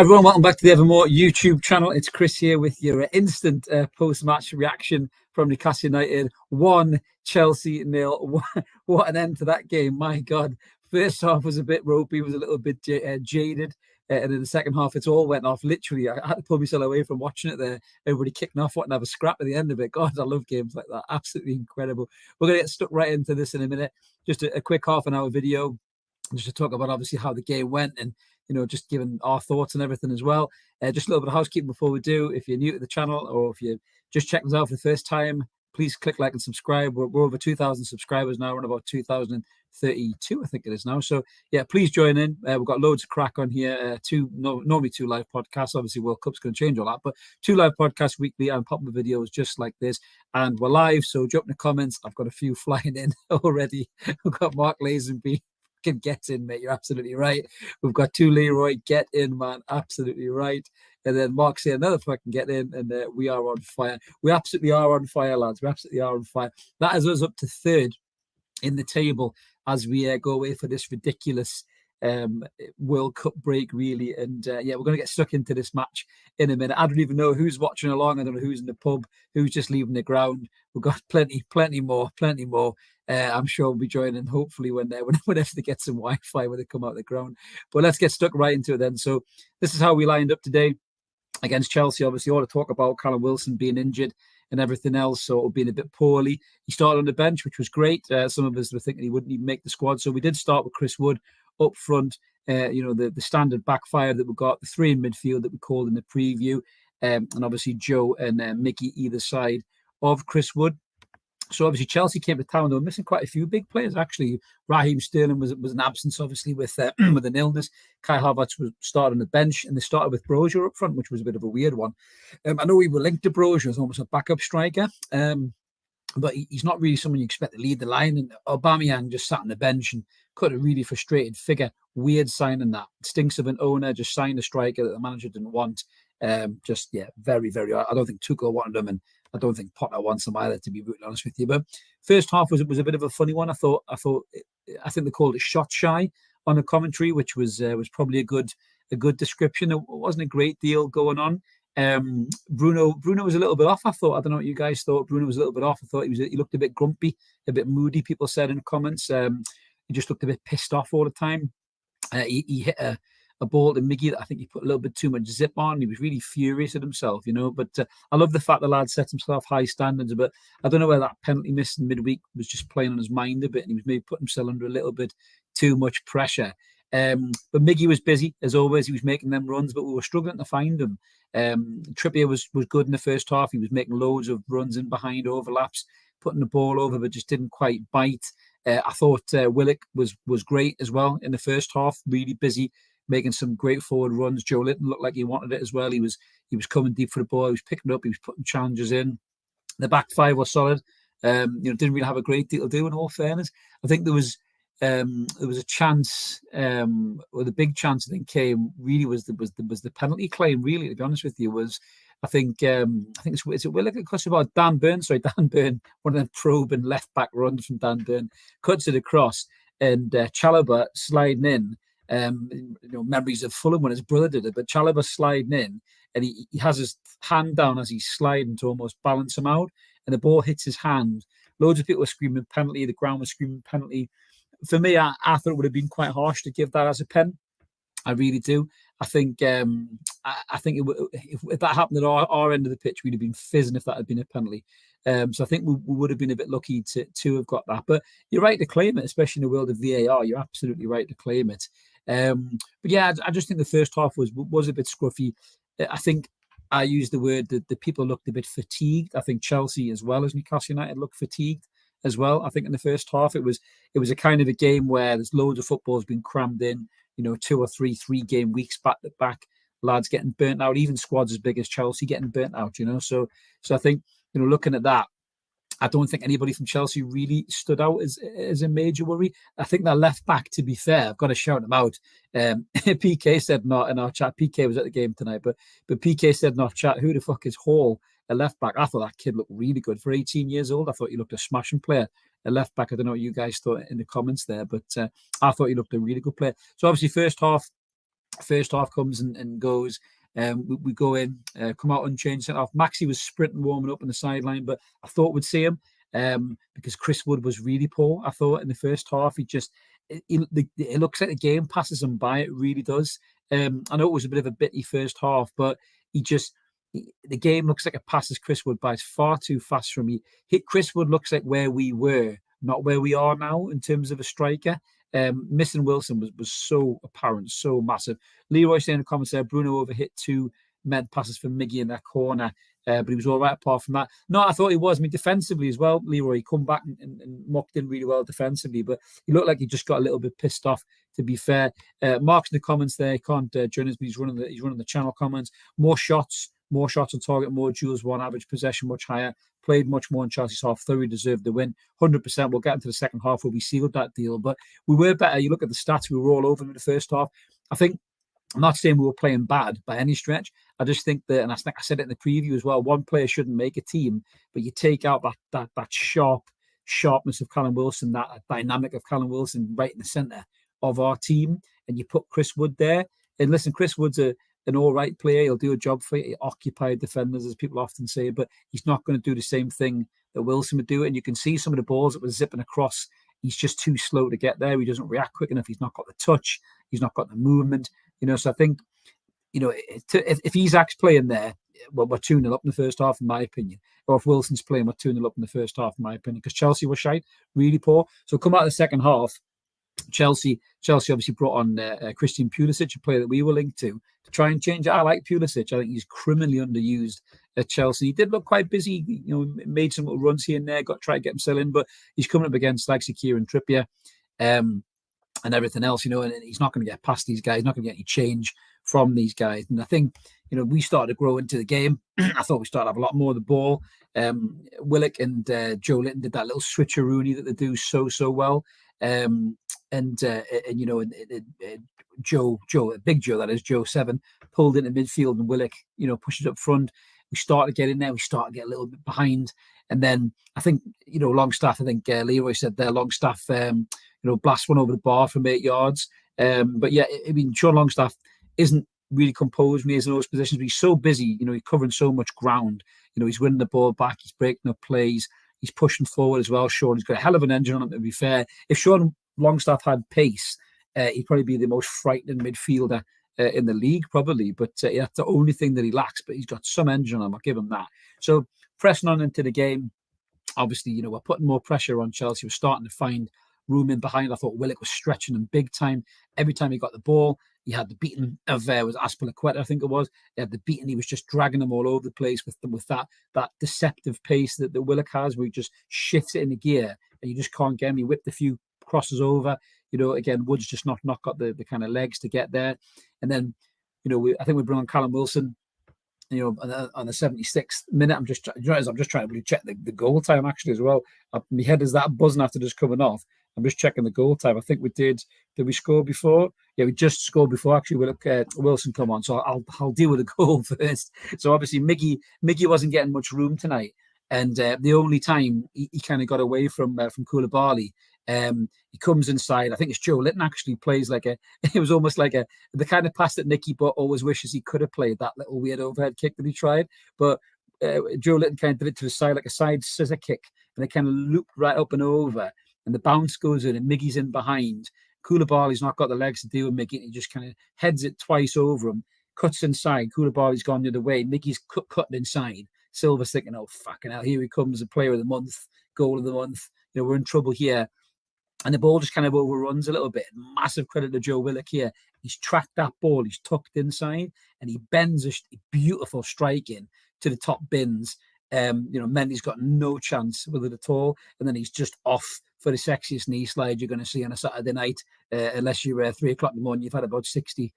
Hi everyone, welcome back to the Evermore YouTube channel. It's Chris here with your instant post-match reaction from Newcastle United. 1 Chelsea 0. What an end to that game, my God. First half was a bit ropey, was a little bit jaded. And in the second half, it all went off. Literally, I had to pull myself away from watching it there. Everybody kicking off, wanting to have a scrap at the end of it. God, I love games like that. Absolutely incredible. We're going to get stuck right into this in a minute. Just a quick half-an-hour video just to talk about obviously how the game went and just giving our thoughts and everything as well. Just a little bit of housekeeping before we do. If you're new to the channel or if you're just checking us out for the first time, please click like and subscribe. We're over 2,000 subscribers now. We're on about 2,032, I think it is now. So yeah, please join in. We've got loads of crack on here. Normally two live podcasts. Obviously, World Cup's going to change all that, but 2 live podcasts weekly and popular videos just like this. And we're live, so jump in the comments. I've got a few flying in already. We've got Mark Lazenby. Can get in, mate. You're absolutely right. We've got 2 Leroy. Get in, man. Absolutely right. And then Mark saying another fucking get in, and we are on fire. We absolutely are on fire, lads. We absolutely are on fire. That is us up to 3rd in the table as we go away for this ridiculous World Cup break, really. And yeah, we're going to get stuck into this match in a minute. I don't even know who's watching along. I don't know who's in the pub, who's just leaving the ground. We've got plenty more. I'm sure we'll be joining hopefully whenever they get some Wi-Fi when they come out of the ground. But let's get stuck right into it then. So this is how we lined up today against Chelsea. Obviously, all to talk about Callum Wilson being injured and everything else, so being a bit poorly. He started on the bench, which was great. Some of us were thinking he wouldn't even make the squad. So we did start with Chris Wood up front. The standard backfire that we got, the 3 in midfield that we called in the preview, and obviously Joe and Mickey either side of Chris Wood. So obviously Chelsea came to town. They were missing quite a few big players actually. Raheem Sterling was an absence, obviously with an illness. Kai Havertz was started on the bench, and they started with Brozier up front, which was a bit of a weird one. I know we were linked to Brozier as almost a backup striker, but he's not really someone you expect to lead the line. And Aubameyang just sat on the bench and cut a really frustrated figure. Weird signing that. Stinks of an owner, just signed a striker that the manager didn't want. Very, very. I don't think Tuchel wanted him, and I don't think Potter wants him either, to be brutally honest with you. But first half was a bit of a funny one. I think they called it shot shy on the commentary, which was probably a good description. It wasn't a great deal going on. Bruno was a little bit off. I don't know what you guys thought. Bruno was a little bit off. I thought he looked a bit grumpy, a bit moody. People said in the comments. He just looked a bit pissed off all the time. He hit a ball to Miggy that I think he put a little bit too much zip on. He was really furious at himself, But I love the fact the lad set himself high standards. But I don't know whether that penalty missed in midweek was just playing on his mind a bit, and he was maybe putting himself under a little bit too much pressure. But Miggy was busy as always. He was making them runs, but we were struggling to find him. Trippier was good in the first half. He was making loads of runs in behind overlaps, putting the ball over, but just didn't quite bite. I thought Willock was great as well in the first half. Really busy, making some great forward runs. Joe Linton looked like he wanted it as well. He was coming deep for the ball. He was picking it up. He was putting challenges in. The back 5 was solid. Didn't really have a great deal to do. In all fairness, I think there was a chance, or the big chance I think came really was the penalty claim. Really, to be honest with you, was I think it's Willock. It cuts about Dan Burn. Sorry, Dan Burn. One of them probing left back runs from Dan Burn, cuts it across, and Chalobah sliding in. Memories of Fulham when his brother did it, but Chalobah sliding in, and he has his hand down as he's sliding to almost balance him out, and the ball hits his hand. Loads of people were screaming penalty. The ground was screaming penalty. For me, I thought it would have been quite harsh to give that as a pen. I really do. I think if that happened at our end of the pitch, we'd have been fizzing if that had been a penalty. So I think we would have been a bit lucky to have got that. But you're right to claim it, especially in the world of VAR. You're absolutely right to claim it. But yeah, I just think the first half was a bit scruffy. I think I used the word that the people looked a bit fatigued. I think Chelsea as well as Newcastle United looked fatigued as well. I think in the first half it was a kind of a game where there's loads of football's been crammed in. 2 or 3 game weeks back to back. Lads getting burnt out. Even squads as big as Chelsea getting burnt out. So I think looking at that, I don't think anybody from Chelsea really stood out as a major worry. I think that left back, to be fair, I've got to shout him out. PK said not in our chat. PK was at the game tonight, but PK said in our chat, who the fuck is Hall, a left back? I thought that kid looked really good for 18 years old. I thought he looked a smashing player. A left back. I don't know what you guys thought in the comments there, but I thought he looked a really good player. So obviously first half, First half comes and goes. We go in, come out unchanged. Centre half. Maxi was sprinting, warming up on the sideline, but I thought we'd see him because Chris Wood was really poor. I thought in the first half, it looks like the game passes him by. It really does. I know it was a bit of a bitty first half, but the game looks like it passes Chris Wood by. It's far too fast for me. Chris Wood looks like where we were, not where we are now in terms of a striker. Missing Wilson was so apparent, so massive. Leroy saying in the comments there, Bruno overhit 2 meant passes for Miggy in that corner, but he was all right apart from that. No, I thought he was. I mean, defensively as well, Leroy, he come back and mucked in really well defensively, but he looked like he just got a little bit pissed off, to be fair. Mark's in the comments there, he can't join us, but he's running the channel comments. More shots on target, more duels, one average possession much higher. Played much more in Chelsea's half. Thoroughly deserved the win. 100%. We'll get into the second half where we sealed that deal, but we were better. You look at the stats, we were all over in the first half. I'm not saying we were playing bad by any stretch. I just think that, and I think I said it in the preview as well, one player shouldn't make a team, but you take out that sharpness of Callum Wilson, that dynamic of Callum Wilson right in the centre of our team, and you put Chris Wood there. And listen, Chris Wood's an all right player. He'll do a job for you. He occupied defenders, as people often say, but he's not going to do the same thing that Wilson would do. And you can see some of the balls that were zipping across. He's just too slow to get there. He doesn't react quick enough. He's not got the touch. He's not got the movement. So I think, if Isaac's playing there, well, we're 2-0 up in the first half, in my opinion. Or if Wilson's playing, we're 2-0 up in the first half, in my opinion, because Chelsea were shite, really poor. So come out of the second half, Chelsea obviously brought on Christian Pulisic, a player that we were linked to try and change it. I like Pulisic. I think he's criminally underused at Chelsea. He did look quite busy, made some little runs here and there, tried to get himself in, but he's coming up against like Kieran Trippier and everything else, and he's not going to get past these guys. He's not going to get any change from these guys. And I think, we started to grow into the game. I thought we started to have a lot more of the ball. Willock and Joe Linton did that little switcheroonie that they do so well. Joe, Big Joe, that is Joe 7, pulled into midfield, and Willock, pushes up front. We start to get in there. We start to get a little bit behind, and then I think Longstaff. I think Leroy said there, Longstaff, blast one over the bar from 8 yards. But yeah, I mean, Sean Longstaff isn't really composed when he's in those positions, but he's so busy. He's covering so much ground. He's winning the ball back. He's breaking up plays. He's pushing forward as well. Sean, he's got a hell of an engine on him, to be fair. If Sean Longstaff had pace, he'd probably be the most frightening midfielder in the league, probably. But that's the only thing that he lacks. But he's got some engine on him. I'll give him that. So pressing on into the game, obviously, we're putting more pressure on Chelsea. We're starting to find room in behind. I thought Willock was stretching them big time. Every time he got the ball, he had the beating of was Aspilicueta, I think it was. He had the beating. He was just dragging them all over the place with that deceptive pace that Willock has, where he just shifts it in the gear and you just can't get him. He whipped a few crosses over. Again, Wood's just not got the kind of legs to get there. And then, I think we bring on Callum Wilson, on the 76th minute. I'm just trying to check the goal time actually as well. My head is that buzzing after just coming off. I'm just checking the goal time. I think we did. Did we score before? Yeah, we just scored before. Actually, Wilson come on. So I'll deal with the goal first. So obviously, Miggy wasn't getting much room tonight, and the only time he kind of got away from Koulibaly, he comes inside. I think it's Joe Linton actually plays it was almost like the kind of pass that Nicky Butt always wishes he could have played, that little weird overhead kick that he tried. But Joe Linton kind of did it to the side, like a side scissor kick, and it kind of looped right up and over. And the bounce goes in, and Miggy's in behind. Koulibaly's not got the legs to deal with Miggy, and he just kind of heads it twice over him, cuts inside. Koulibaly's gone the other way. Miggy's cutting inside. Silva's thinking, oh, fucking hell, here he comes, the player of the month, goal of the month. We're in trouble here. And the ball just kind of overruns a little bit. Massive credit to Joe Willock here. He's tracked that ball. He's tucked inside, and he bends a beautiful strike in to the top bins. Mendy's got no chance with it at all. And then he's just off for the sexiest knee slide you're going to see on a Saturday night, unless you're 3 o'clock in the morning. You've had about 60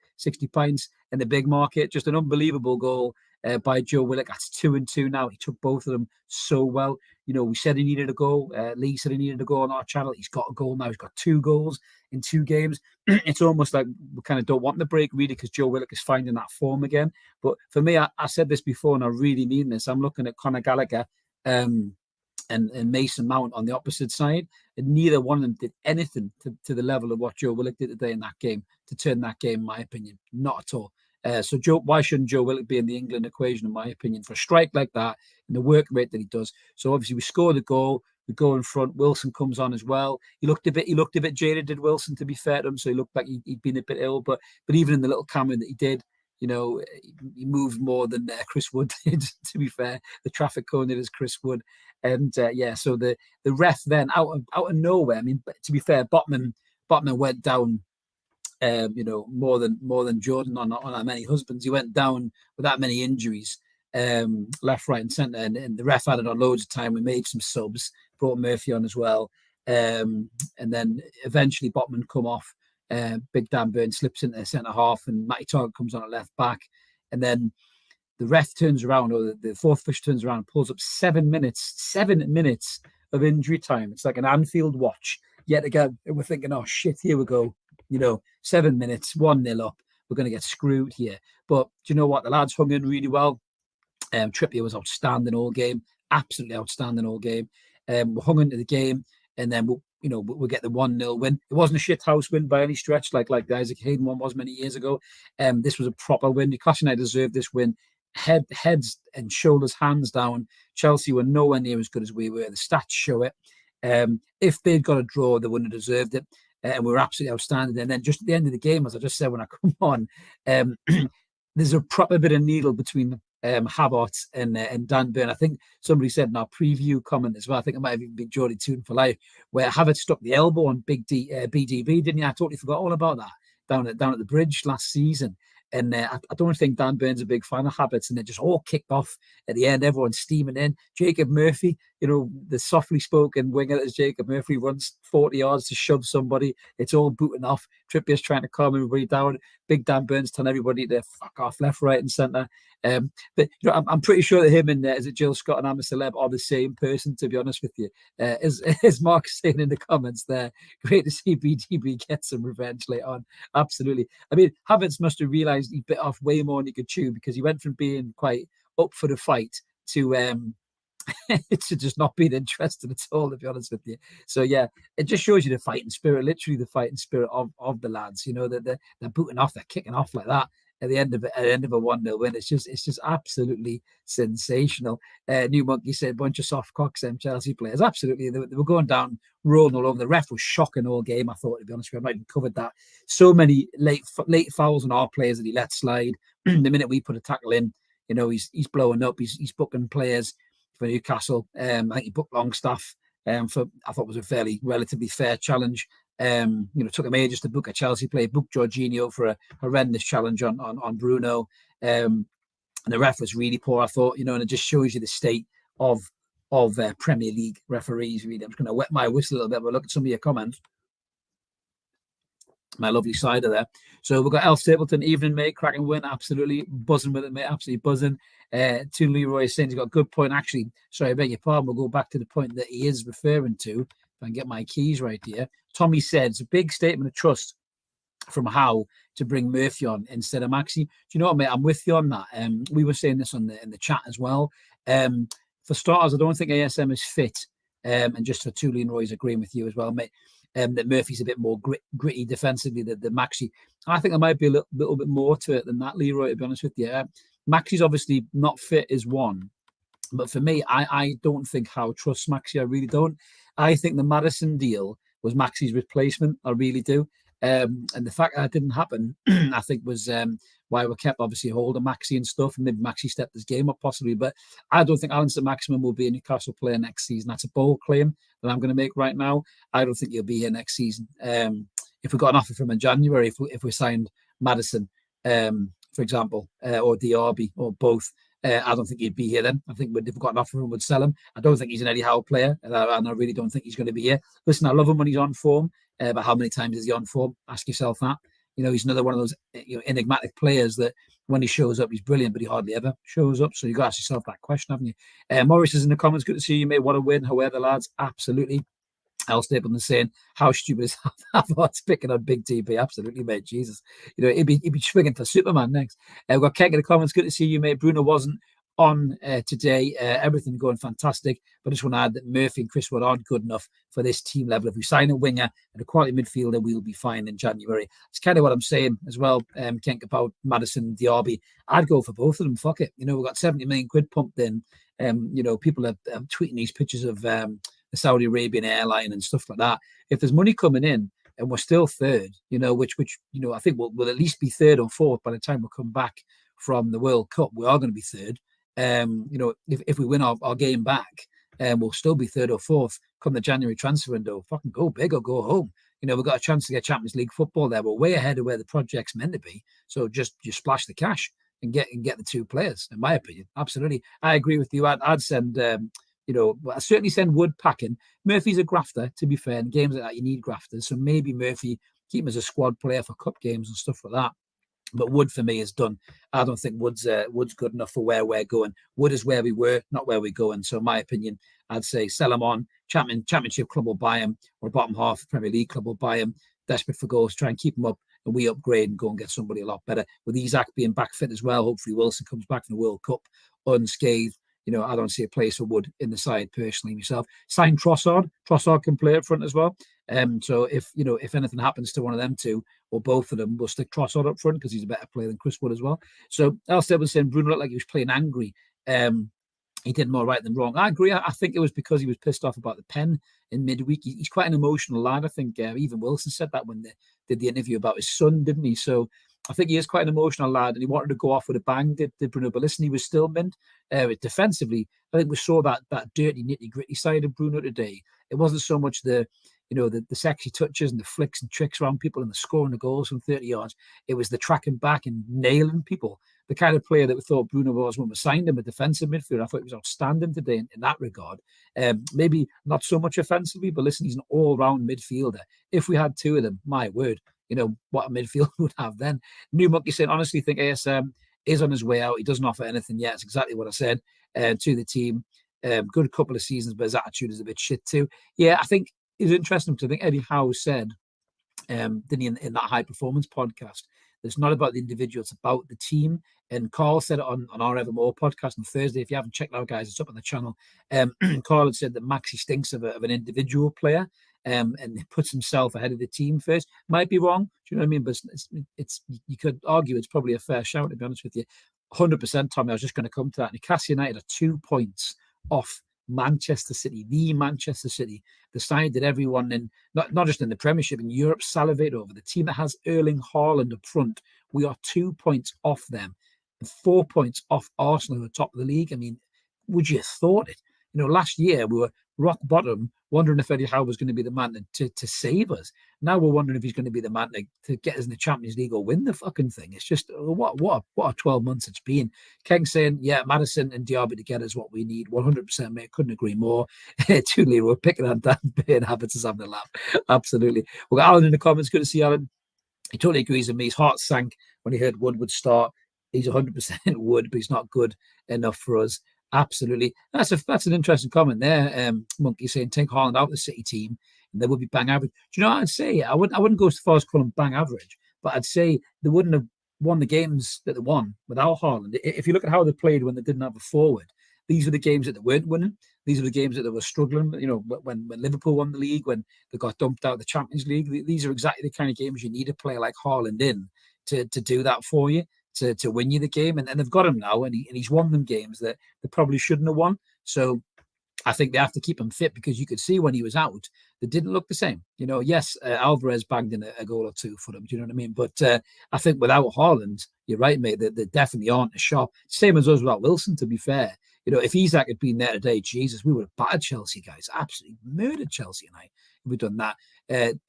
pints in the big market. Just an unbelievable goal by Joe Willock. That's 2-2 now. He took both of them so well. We said he needed a goal. Lee said he needed a goal on our channel. He's got a goal now. He's got 2 goals in 2 games. It's almost like we kind of don't want the break, really, because Joe Willock is finding that form again. But for me, I said this before, and I really mean this. I'm looking at Conor Gallagher and Mason Mount on the opposite side, and neither one of them did anything to the level of what Joe Willock did today in that game to turn that game, in my opinion. Not at all. So why shouldn't Joe Willock be in the England equation, in my opinion, for a strike like that and the work rate that he does? So obviously we score the goal, we go in front. Wilson comes on as well. He looked a bit jaded, did Wilson, to be fair to him. So he looked like he'd been a bit ill, but even in the little camera that he did, he moved more than Chris Wood did, to be fair. The traffic cone did as Chris Wood. And so the ref then out of nowhere, I mean, to be fair, Botman went down, more than Jordan on that many husbands. He went down with that many injuries, left, right, and centre. And the ref added on loads of time. We made some subs, brought Murphy on as well. And then eventually Botman come off. Big Dan Burn slips into centre half, and Matty Targett comes on at left back. And then the ref turns around, or the fourth official turns around and pulls up 7 minutes of injury time. It's like an Anfield watch. Yet again, we're thinking, oh shit, here we go. 7 minutes, 1-0 up. We're going to get screwed here. But do you know what? The lads hung in really well. Trippier was outstanding all game, absolutely outstanding all game. We hung into the game, and then we'll get the 1-0 win. It wasn't a shithouse win by any stretch, like the Isaac Hayden one was many years ago. This was a proper win. Newcastle United deserved this win. Heads and shoulders, hands down. Chelsea were nowhere near as good as we were. The stats show it. If they'd got a draw, they wouldn't have deserved it. And we were absolutely outstanding. And then just at the end of the game, as I just said when I come on, there's a proper bit of needle between Havertz and Dan Burn. I think somebody said in our preview comment as well, I think it might have even been Geordie Tune for Life, where Havertz stuck the elbow on BDB, didn't you? I totally forgot all about that down at the bridge last season. And I don't think Dan Burn's a big fan of Havertz, and it just all kicked off at the end. Everyone's steaming in. Jacob Murphy, the softly spoken winger as Jacob Murphy runs 40 yards to shove somebody. It's all booting off. Trippier's trying to calm everybody down. Big Dan Burns telling everybody to fuck off left, right, and centre. But I'm pretty sure that him and is it Jill Scott and I'm a Celeb are the same person, to be honest with you. As Mark's saying in the comments there, great to see BDB get some revenge later on. Absolutely. I mean, Havertz must have realised he bit off way more than he could chew, because he went from being quite up for the fight to to just not being interested at all, to be honest with you. So yeah, it just shows you the fighting spirit, literally the fighting spirit of the lads. They're booting off, they're kicking off like that at the end of a 1-0 win. It's just absolutely sensational. New Monkey said bunch of soft cocks, Chelsea players. Absolutely, they were going down, rolling all over. The ref was shocking all game, I thought, to be honest with you. I might have covered that. So many late fouls on our players that he let slide. The minute we put a tackle in, he's blowing up. He's booking players for Newcastle. I think he booked Longstaff for, I thought, was a relatively fair challenge. Took him ages to book a Chelsea player, booked Jorginho for a horrendous challenge on Bruno. And the ref was really poor, I thought, and it just shows you the state of Premier League referees, really. I'm just going to wet my whistle a little bit, but look at some of your comments. My lovely cider there. So we've got Al Stapleton, evening, mate, cracking win, absolutely buzzing with it, mate, absolutely buzzing. To Leroy saying he's got a good point. Actually, sorry, I beg your pardon, we'll go back to the point that he is referring to. If I can get my keys right here. Tommy said it's a big statement of trust from Howe to bring Murphy on instead of Maxi. Do you know what, mate? I'm with you on that. We were saying this in the chat as well. For starters, I don't think ASM is fit. And just for two, Leroy's agreeing with you as well, mate. That Murphy's a bit more gritty defensively than Maxi. I think there might be a little bit more to it than that, Leroy, to be honest with you. Maxi's obviously not fit is one. But for me, I don't think Howe trusts Maxi. I really don't. I think the Maddison deal was Maxi's replacement. I really do. And the fact that didn't happen, I think, was why we kept obviously hold of Maxi and stuff. And maybe Maxi stepped his game up possibly. But I don't think Alan St-Maximin will be a Newcastle player next season. That's a bold claim that I'm going to make right now. I don't think he'll be here next season. If we got an offer from him in January, if we signed Maddison, for example, or Diaby, or both, I don't think he'd be here then. I think if we got an offer from him, we'd sell him. I don't think he's an Eddie Howe player, and I really don't think he's going to be here. Listen, I love him when he's on form, but how many times is he on form? Ask yourself that. He's another one of those enigmatic players that when he shows up, he's brilliant, but he hardly ever shows up. So you've got to ask yourself that question, haven't you? Morris is in the comments. Good to see you, mate. What a win. How are the lads? Absolutely. Al Stapleton saying, how stupid is Havertz picking on Big TP? Absolutely, mate. Jesus. He'd be swinging for Superman next. We've got Kek in the comments. Good to see you, mate. Bruno wasn't on today. Everything going fantastic. But I just want to add that Murphy and Chris Wood aren't good enough for this team level. If we sign a winger and a quality midfielder, we'll be fine in January. It's kind of what I'm saying as well, Kent, about Maddison and Diaby. I'd go for both of them. Fuck it. We've got 70 million quid pumped in. People are tweeting these pictures of the Saudi Arabian airline and stuff like that. If there's money coming in and we're still third, which I think we'll at least be third or fourth by the time we come back from the World Cup. We are going to be third. If we win our game back, we'll still be third or fourth come the January transfer window. Fucking go big or go home. We've got a chance to get Champions League football there. We're way ahead of where the project's meant to be. So just splash the cash and get the two players, in my opinion. Absolutely. I agree with you. I'd send, I certainly send Wood packing. Murphy's a grafter, to be fair. In games like that, you need grafters. So maybe Murphy, keep him as a squad player for cup games and stuff like that. But Wood for me is done. I don't think Wood's good enough for where we're going. Wood is where we were, not where we're going. So in my opinion, I'd say sell him on. Championship club will buy him, or bottom half of Premier League club will buy him. Desperate for goals, try and keep him up, and we upgrade and go and get somebody a lot better. With Isak being back fit as well, hopefully Wilson comes back from the World Cup unscathed. I don't see a place for Wood in the side personally myself. Sign Trossard. Trossard can play up front as well. So if anything happens to one of them two or both of them, we'll stick Trossard up front because he's a better player than Chris Wood as well. So Elstead was saying Bruno looked like he was playing angry. He did more right than wrong. I agree. I think it was because he was pissed off about the pen in midweek. He's quite an emotional lad. I think even Wilson said that when they did the interview about his son, didn't he? So I think he is quite an emotional lad, and he wanted to go off with a bang, did Bruno. But listen, he was still mint. Defensively, I think we saw that dirty, nitty-gritty side of Bruno today. It wasn't so much the sexy touches and the flicks and tricks around people and the scoring the goals from 30 yards. It was the tracking back and nailing people. The kind of player that we thought Bruno was when we signed him, a defensive midfielder. I thought he was outstanding today in that regard. Maybe not so much offensively, but listen, he's an all-round midfielder. If we had two of them, my word, what a midfield would have then. New Monkey saying, honestly think ASM is on his way out. He doesn't offer anything yet. It's exactly what I said to the team. Good couple of seasons, but his attitude is a bit shit too. Yeah, I think it's interesting because I think Eddie Howe said, didn't he, in that High Performance podcast, it's not about the individual, it's about the team. And Carl said it on our Evermore podcast on Thursday. If you haven't checked it out, guys, it's up on the channel. Carl had said that Maxi stinks of an individual player, and he puts himself ahead of the team first. Might be wrong, do you know what I mean? But it's you could argue it's probably a fair shout, to be honest with you. 100%, Tommy, I was just going to come to that. Newcastle United are 2 points off Manchester City, the Manchester City, the side that everyone in, not just in the Premiership, in Europe, salivate over. The team that has Erling Haaland up front, we are 2 points off them, and 4 points off Arsenal, who are top of the league. I mean, would you have thought it? Last year we were rock bottom, wondering if Eddie Howe was going to be the man to save us. Now we're wondering if he's going to be the man to get us in the Champions League or win the fucking thing. It's just what a 12 months it's been. King saying, yeah, Maddison and Diaby together is what we need. 100%, mate. Couldn't agree more. Truly, we're picking on Dan Bay and Habits is having a laugh. Absolutely. We've got Alan in the comments. Good to see Alan. He totally agrees with me. His heart sank when he heard Wood would start. He's 100% Wood, but he's not good enough for us. Absolutely. That's an interesting comment there. Monkey saying take Haaland out of the City team and they would be bang average. Do you know what I'd say? I wouldn't go as far as calling bang average, but I'd say they wouldn't have won the games that they won without Haaland. If you look at how they played when they didn't have a forward, these are the games that they weren't winning. These are the games that they were struggling. When Liverpool won the league, when they got dumped out of the Champions League, these are exactly the kind of games you need a player like Haaland in to do that for you. To win you the game, and they've got him now, and he's won them games that they probably shouldn't have won. So I think they have to keep him fit because you could see when he was out, they didn't look the same. Yes, Alvarez banged in a goal or two for them. Do you know what I mean? But I think without Haaland, you're right, mate. They definitely aren't as sharp. Same as us without Wilson, to be fair. If Isak had been there today, Jesus, we would have battered Chelsea, guys. Absolutely murdered Chelsea tonight if we'd done that.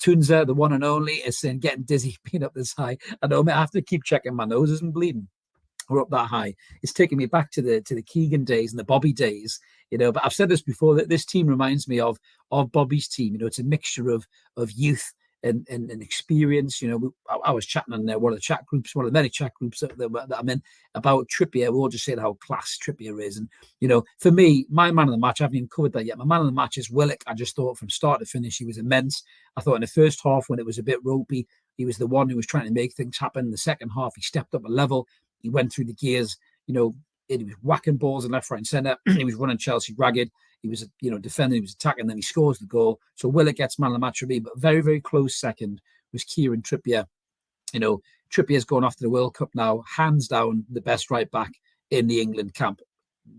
Tunza, the one and only, is saying getting dizzy being up this high. I know, mate, I have to keep checking. My nose isn't bleeding. We're up that high. It's taking me back to the Keegan days and the Bobby days. But I've said this before, that this team reminds me of Bobby's team. It's a mixture of youth and experience. I was chatting on one of the chat groups, one of the many chat groups that I'm in, about Trippier. We all just said how class Trippier is. And, for me, my man of the match, I haven't even covered that yet. My man of the match is Willock. I just thought from start to finish, he was immense. I thought in the first half, when it was a bit ropey, he was the one who was trying to make things happen. In the second half, he stepped up a level. He went through the gears, he was whacking balls in left, right, and centre. He was running Chelsea ragged. He was, defending, he was attacking, then he scores the goal. So Willock gets man of the match for me, but very, very close second was Kieran Trippier. Trippier's going off to the World Cup now, hands down the best right back in the England camp.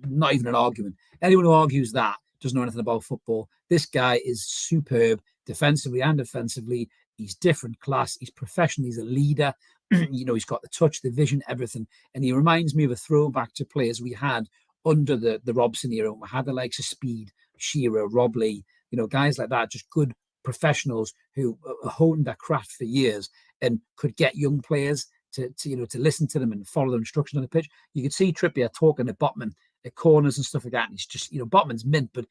Not even an argument. Anyone who argues that doesn't know anything about football. This guy is superb defensively and offensively. He's different class. He's professional. He's a leader. He's got the touch, the vision, everything. And he reminds me of a throwback to players we had under the Robson era. We had the likes of Speed, Shearer, Rob Lee, guys like that, just good professionals who honed their craft for years and could get young players to listen to them and follow their instructions on the pitch. You could see Trippier talking to Botman at corners and stuff like that. And he's just, Botman's mint, but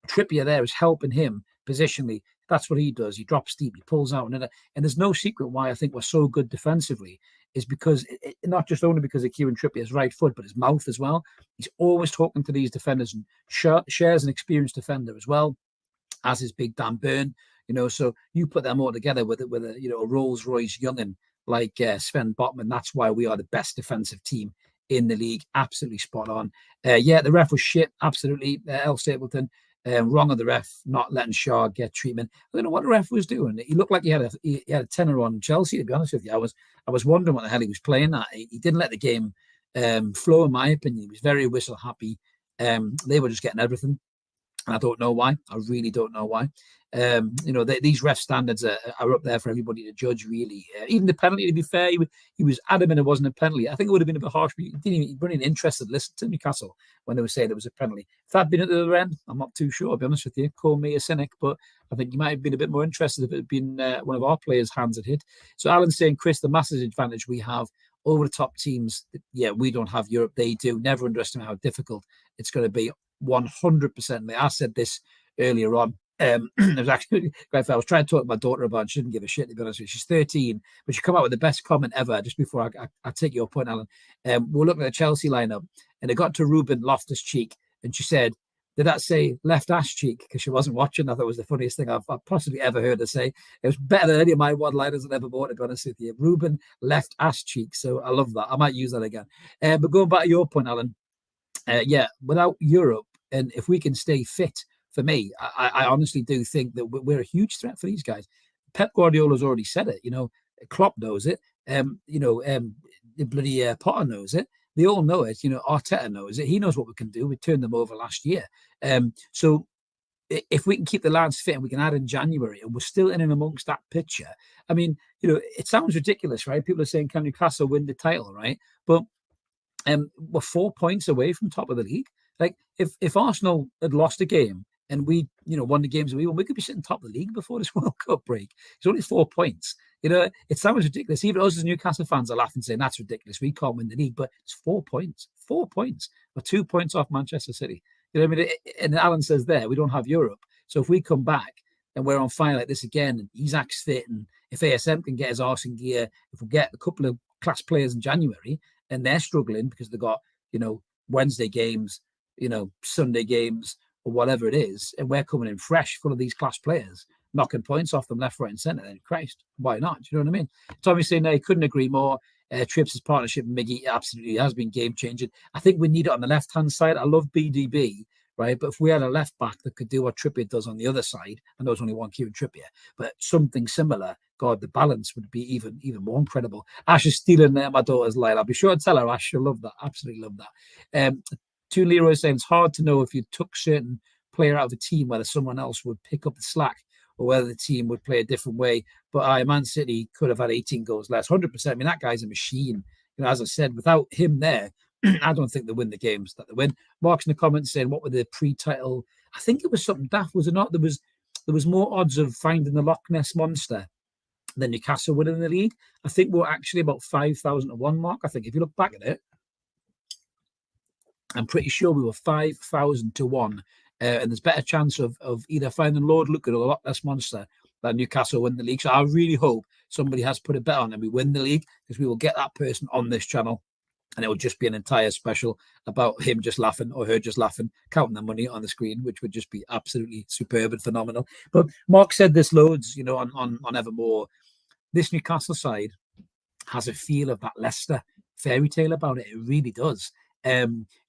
Trippier there is helping him positionally. That's what he does. He drops deep, he pulls out. And there's no secret why I think we're so good defensively is because, not just only because of Kieran Trippier's right foot, but his mouth as well. He's always talking to these defenders and shares an experienced defender as well, as his big Dan Burn. So you put them all together with a Rolls Royce youngin like Sven Botman. That's why we are the best defensive team in the league. Absolutely spot on. The ref was shit. Absolutely. El Stapleton, wrong on the ref, not letting Shaw get treatment. I don't know what the ref was doing. He looked like he had a tenner on Chelsea, to be honest with you. I was wondering what the hell he was playing at. He didn't let the game flow, in my opinion. He was very whistle happy. They were just getting everything. And I don't know why. I really don't know why. These ref standards are up there for everybody to judge, really. Even the penalty, to be fair, he was adamant it wasn't a penalty. I think it would have been a bit harsh, but he wasn't interested to listen to Newcastle when they were saying it was a penalty. If that had been at the other end, I'm not too sure, I'll be honest with you. Call me a cynic, but I think you might have been a bit more interested if it had been one of our players' hands had hit. So Alan's saying, Chris, the massive advantage we have over the top teams, we don't have Europe, they do. Never underestimate how difficult it's going to be. 100%. I said this earlier on. It was actually great. I was trying to talk to my daughter about it. She didn't give a shit, to be honest with you. She's 13, but she come out with the best comment ever. Just before I take your point, Alan, we're looking at the Chelsea lineup, and it got to Ruben Loftus-Cheek, and she said, "Did that say left ass cheek?" Because she wasn't watching. I thought it was the funniest thing I've possibly ever heard her say. It was better than any of my one-liners I've ever bought, to be honest with you. Ruben left ass cheek. So I love that. I might use that again. But going back to your point, Alan, without Europe, and if we can stay fit, for me, I honestly do think that we're a huge threat for these guys. Pep Guardiola's already said it. Klopp knows it. Bloody Potter knows it. They all know it. Arteta knows it. He knows what we can do. We turned them over last year. So if we can keep the lads fit and we can add in January and we're still in and amongst that picture, I mean, it sounds ridiculous, right? People are saying, can Newcastle win the title, right? But we're 4 points away from top of the league. Like if Arsenal had lost a game and we, won the games we won, we could be sitting top of the league before this World Cup break. It's only 4 points. It sounds ridiculous. Even us as Newcastle fans are laughing, saying that's ridiculous. We can't win the league, but it's 4 points. 4 points. We're 2 points off Manchester City. I mean? And Alan says there, we don't have Europe. So if we come back and we're on fire like this again, and Isaac's fit, and if ASM can get his arse in gear, if we get a couple of class players in January and they're struggling because they've got, Wednesday games, Sunday games, or whatever it is, and we're coming in fresh, full of these class players, knocking points off them left, right, and centre, then Christ, why not? Do you know what I mean? Tommy's saying, he couldn't agree more. Trips' partnership with Miggy absolutely has been game-changing. I think we need it on the left-hand side. I love BDB, right? But if we had a left-back that could do what Trippier does on the other side, I know there's only one Kieran Trippier, but something similar, God, the balance would be even more incredible. Ash is stealing my daughter's line. I'll be sure to tell her, Ash, she'll love that. Absolutely love that. To Leroy saying, it's hard to know if you took certain player out of a team, whether someone else would pick up the slack or whether the team would play a different way. But Man City could have had 18 goals less, 100%. I mean, that guy's a machine. As I said, without him there, I don't think they win the games that they win. Mark's in the comments saying, what were the pre-title? I think it was something daft, was it not? There was more odds of finding the Loch Ness Monster than Newcastle winning the league. I think we're actually about 5,000 to 1, Mark. I think if you look back at it, I'm pretty sure we were 5,000 to 1. And there's better chance of either finding Lord Lucan or the Loch Ness Monster than Newcastle win the league. So I really hope somebody has put a bet on and we win the league, because we will get that person on this channel. And it will just be an entire special about him just laughing or her just laughing, counting the money on the screen, which would just be absolutely superb and phenomenal. But Mark said this loads, on Evermore. This Newcastle side has a feel of that Leicester fairy tale about it. It really does.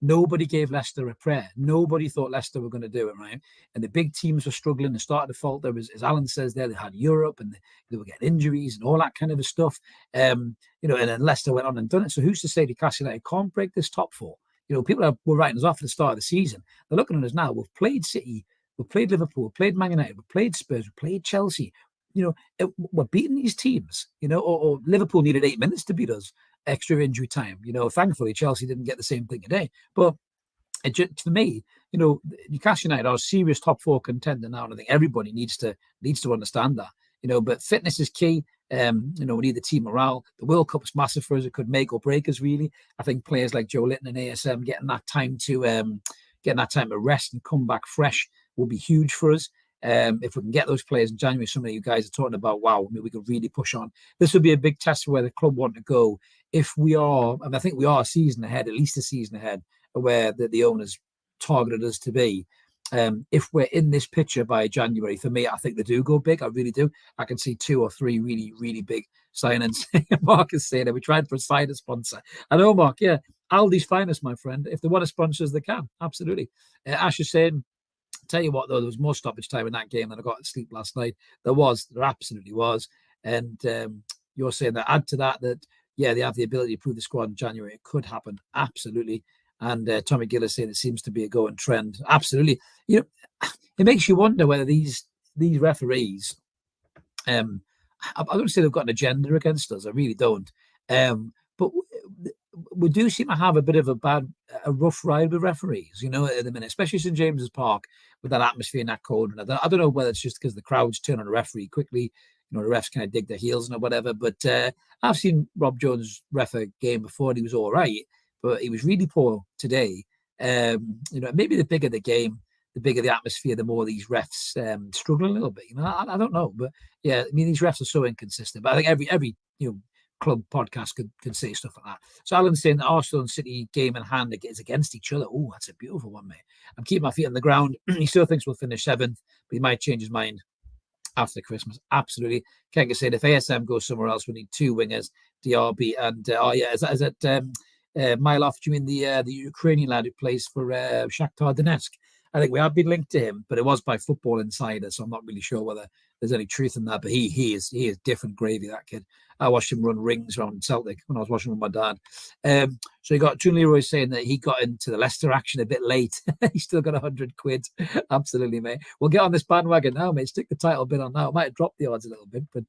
Nobody gave Leicester a prayer. Nobody thought Leicester were going to do it, right? And the big teams were struggling. They started to falter. There was, as Alan says there, they had Europe and they were getting injuries and all that kind of stuff. And then Leicester went on and done it. So who's to say Newcastle United can't break this top four? People were writing us off at the start of the season. They're looking at us now. We've played City, we've played Liverpool, we've played Man United, we've played Spurs, we've played Chelsea. We're beating these teams, or Liverpool needed 8 minutes to beat us, extra injury time. Thankfully, Chelsea didn't get the same thing today. But for me, Newcastle United are a serious top four contender now, and I think everybody needs to understand that. But fitness is key. We need the team morale. The World Cup is massive for us. It could make or break us, really. I think players like Joe Linton and ASM getting that time to rest and come back fresh will be huge for us. If we can get those players in January, some of you guys are talking about, wow, maybe we could really push on. This will be a big test for where the club want to go. If we are, and I think we are a season ahead, at least a season ahead, of where the owners targeted us to be. If we're in this picture by January, for me, I think they do go big. I really do. I can see 2 or 3 really, really big signings. Mark is saying that we tried for a cider sponsor. I know, Mark, yeah. Aldi's finest, my friend. If they want to sponsor us, they can. Absolutely. Ash is saying, tell you what, though, there was more stoppage time in that game than I got to sleep last night. There absolutely was. And you're saying that, add to that, yeah, they have the ability to prove the squad in January. It could happen. Absolutely. And Tommy Gill is saying it seems to be a going trend. Absolutely. It makes you wonder whether these referees, I don't say they've got an agenda against us. I really don't. But we do seem to have a bit of a rough ride with referees, at the minute, especially St James's Park with that atmosphere and that cold. And I don't know whether it's just because the crowds turn on a referee quickly, the refs kind of dig their heels or whatever. But I've seen Rob Jones ref a game before and he was all right, but he was really poor today. Maybe the bigger the game, the bigger the atmosphere, the more these refs struggle a little bit. I don't know, but yeah, I mean, these refs are so inconsistent. But I think every club podcast could say stuff like that. So Alan's saying the Arsenal and City game in hand is against each other. Oh, that's a beautiful one, mate. I'm keeping my feet on the ground. He still thinks we'll finish 7th, but he might change his mind after Christmas. Absolutely. Kenga said if ASM goes somewhere else, we need 2 wingers, DRB and is that Milov? Do you mean the Ukrainian lad who plays for Shakhtar Donetsk? I think we have been linked to him, but it was by Football Insider, so I'm not really sure whether there's any truth in that. But he is different gravy, that kid. I watched him run rings around Celtic when I was watching with my dad. So you got June Leroy saying that he got into the Leicester action a bit late. He's still got 100 quid. Absolutely, mate. We'll get on this bandwagon now, mate. Stick the title bit on now. It might have dropped the odds a little bit, but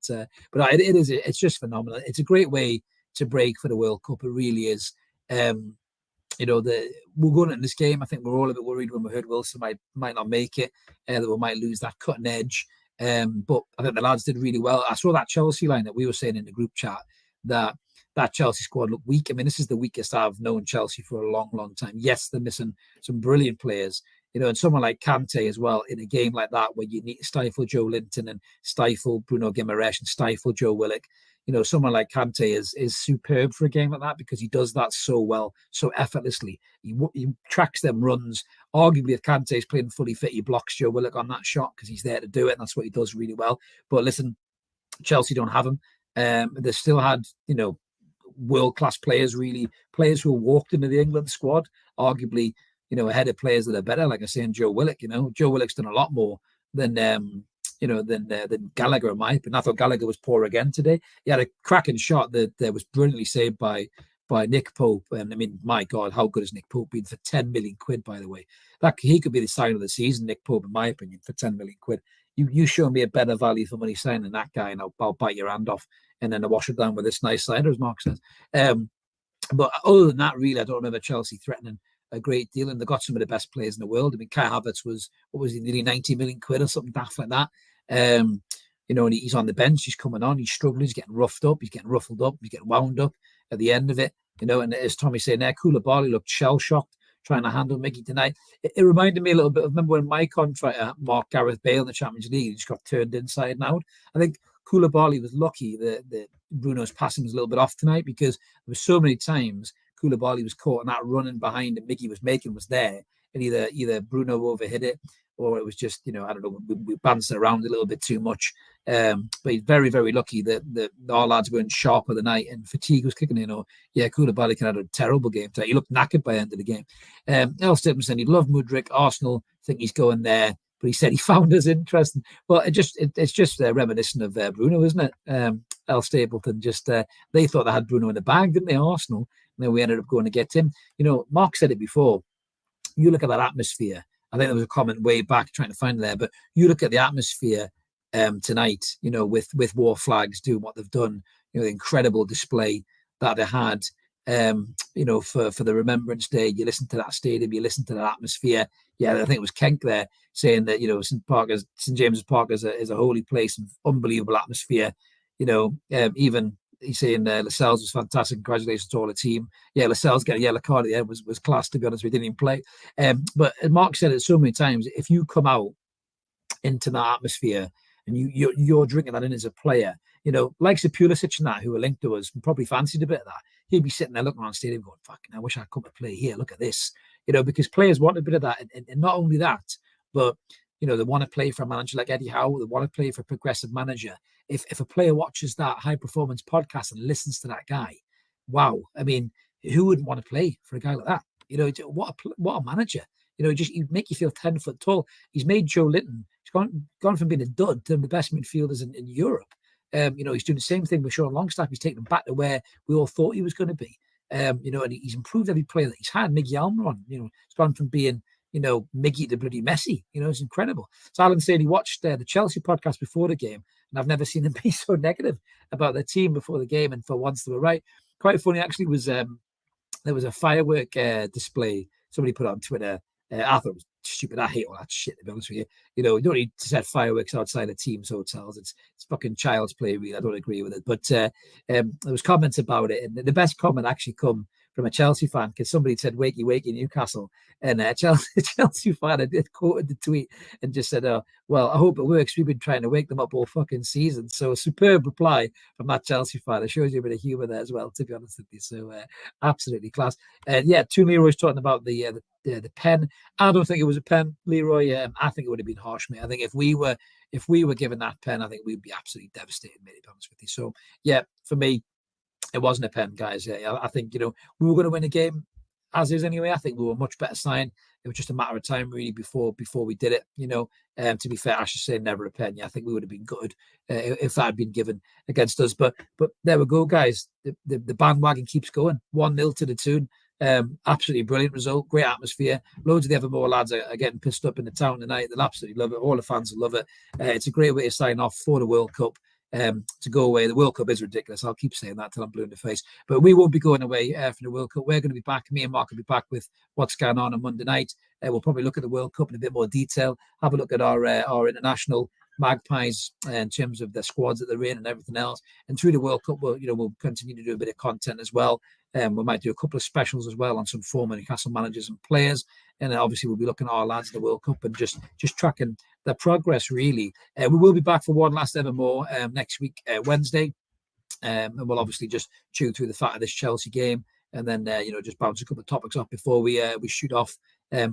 it's just phenomenal. It's a great way to break for the World Cup. It really is. We're going into this game. I think we're all a bit worried when we heard Wilson might not make it, that we might lose that cutting edge. But I think the lads did really well. I saw that Chelsea line that we were saying in the group chat that Chelsea squad looked weak. I mean, this is the weakest I've known Chelsea for a long, long time. Yes, they're missing some brilliant players, and someone like Kante as well in a game like that where you need to stifle Joe Linton and stifle Bruno Guimaraes and stifle Joe Willock. Someone like Kante is superb for a game like that because he does that so well, so effortlessly. He tracks them runs. Arguably, if Kante is playing fully fit, he blocks Joe Willock on that shot because he's there to do it, and that's what he does really well. But listen, Chelsea don't have him. They still had, world-class players, really, players who walked into the England squad, arguably, ahead of players that are better, like I say, Joe Willock. Joe Willock's done a lot more than Gallagher, in my opinion. I thought Gallagher was poor again today. He had a cracking shot that was brilliantly saved by Nick Pope. And I mean, my God, how good has Nick Pope been for 10 million quid, by the way? That he could be the sign of the season, Nick Pope, in my opinion, for 10 million quid. You show me a better value for money signing that guy, and I'll bite your hand off, and then I'll wash it down with this nice cider, as Mark says. But other than that, really, I don't remember Chelsea threatening a great deal, and they got some of the best players in the world. I mean, Kai Havertz was, what was he, nearly 90 million quid or something daft like that. And he's on the bench, he's coming on, he's struggling, he's getting roughed up, he's getting ruffled up, he's getting wound up at the end of it. And as Tommy saying there, Koulibaly looked shell-shocked trying to handle Mickey tonight. It reminded me a little bit of, remember when Maicon tried to mark Gareth Bale in the Champions League, he just got turned inside and out. I think Koulibaly was lucky that Bruno's passing was a little bit off tonight, because there were so many times Koulibaly was caught and that running behind that Mickey was making was there, and either Bruno overhit it or it was just, I don't know, we bounced it around a little bit too much. But he's very, very lucky that our lads weren't sharp of the night and fatigue was kicking in. Or, Koulibaly had a terrible game today. He looked knackered by the end of the game. El Stapleton said he loved Mudryk. Arsenal think he's going there, but he said he found us interesting. Well, it's just reminiscent of Bruno, isn't it? El Stapleton they thought they had Bruno in the bag, didn't they, Arsenal? And then we ended up going to get him. Mark said it before. You look at that atmosphere. I think there was a comment way back trying to find it there, but you look at the atmosphere tonight, with war flags doing what they've done, the incredible display that they had, for the Remembrance Day. You listen to that stadium, you listen to that atmosphere. Yeah, I think it was Kenk there saying that, St. James's Park is a holy place and unbelievable atmosphere. Even he's saying Lascelles was fantastic. Congratulations to all the team. Yeah, Lascelles getting a yellow card at the end was class, to be honest. We didn't even play. But Mark said it so many times, if you come out into that atmosphere and you're drinking that in as a player, like Pulisic and that, who were linked to us and probably fancied a bit of that, he'd be sitting there looking around the stadium going, fucking, I wish I'd come to play here. Look at this. Because players want a bit of that. And not only that, but they want to play for a manager like Eddie Howe. They want to play for a progressive manager. If a player watches that high performance podcast and listens to that guy, wow. I mean, who wouldn't want to play for a guy like that? What a manager. He'd make you feel 10 foot tall. He's made Joe Linton. He's gone from being a dud to the best midfielders in Europe. He's doing the same thing with Sean Longstaff. He's taken him back to where we all thought he was going to be. And he's improved every player that he's had. Miggy Almiron, he's gone from being Miggy to bloody Messi. It's incredible. So Alan said he watched the Chelsea podcast before the game, and I've never seen him be so negative about their team before the game. And for once, they were right. Quite funny, actually, was there was a firework display somebody put on Twitter. I thought it was stupid. I hate all that shit, to be honest with you. You don't need to set fireworks outside of teams' hotels. It's fucking child's play, really. I don't agree with it. But there was comments about it, and the best comment actually come from a Chelsea fan, because somebody said "wakey wakey Newcastle," and Chelsea fan had quoted the tweet and just said, "Oh, well, I hope it works. We've been trying to wake them up all fucking season." So a superb reply from that Chelsea fan. It shows you a bit of humour there as well, to be honest with you. So absolutely class. Two Leroy's talking about the pen. I don't think it was a pen, Leroy. I think it would have been harsh, mate. I think if we were given that pen, I think we'd be absolutely devastated, mate, to be honest with you. So yeah, for me, it wasn't a pen, guys. I think, we were going to win a game as is anyway. I think we were a much better side. It was just a matter of time, really, before we did it. To be fair, I should say never a pen. Yeah, I think we would have been good if that had been given against us. But there we go, guys. The bandwagon keeps going. 1-0 to the tune. Absolutely brilliant result. Great atmosphere. Loads of the Evermore lads are getting pissed up in the town tonight. They'll absolutely love it. All the fans will love it. It's a great way to sign off for the World Cup. To go away. The World Cup is ridiculous. I'll keep saying that till I'm blue in the face. But we won't be going away from the World Cup. We're going to be back. Me and Mark will be back with what's going on Monday night. We'll probably look at the World Cup in a bit more detail. Have a look at our international Magpies in terms of the squads that they're in and everything else. And through the World Cup, we'll continue to do a bit of content as well. We might do a couple of specials as well on some former Newcastle managers and players. And then obviously we'll be looking at our lads in the World Cup and just tracking their progress, really. We will be back for one last Evermore next week, Wednesday. And we'll obviously just chew through the fat of this Chelsea game and then, just bounce a couple of topics off before we shoot off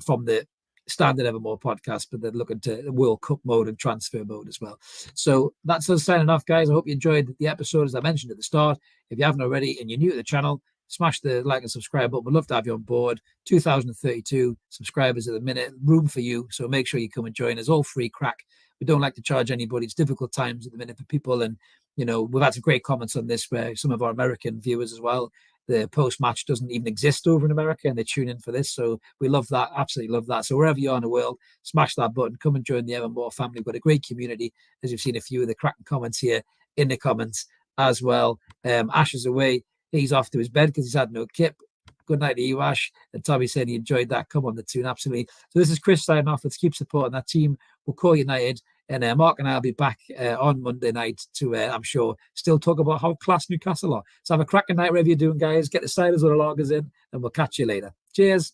from the standard Evermore podcast, but then look into the World Cup mode and transfer mode as well. So that's us signing off, guys. I hope you enjoyed the episode, as I mentioned at the start. If you haven't already and you're new to the channel, smash the like and subscribe button. We'd love to have you on board. 2,032 subscribers at the minute. Room for you. So make sure you come and join us. All free crack. We don't like to charge anybody. It's difficult times at the minute for people. And, we've had some great comments on this where some of our American viewers as well. The post-match doesn't even exist over in America and they tune in for this. So we love that. Absolutely love that. So wherever you are in the world, smash that button. Come and join the Evermore family. We've got a great community, as you've seen a few of the cracking comments here in the comments as well. Ash is away. He's off to his bed because he's had no kip. Good night to you, Ash. And Tommy said he enjoyed that. Come on the tune, absolutely. So this is Chris signing off. Let's keep supporting that team. We'll call United. And Mark and I will be back on Monday night to, I'm sure, still talk about how class Newcastle are. So have a cracking night wherever you're doing, guys. Get the ciders or the lagers in, and we'll catch you later. Cheers.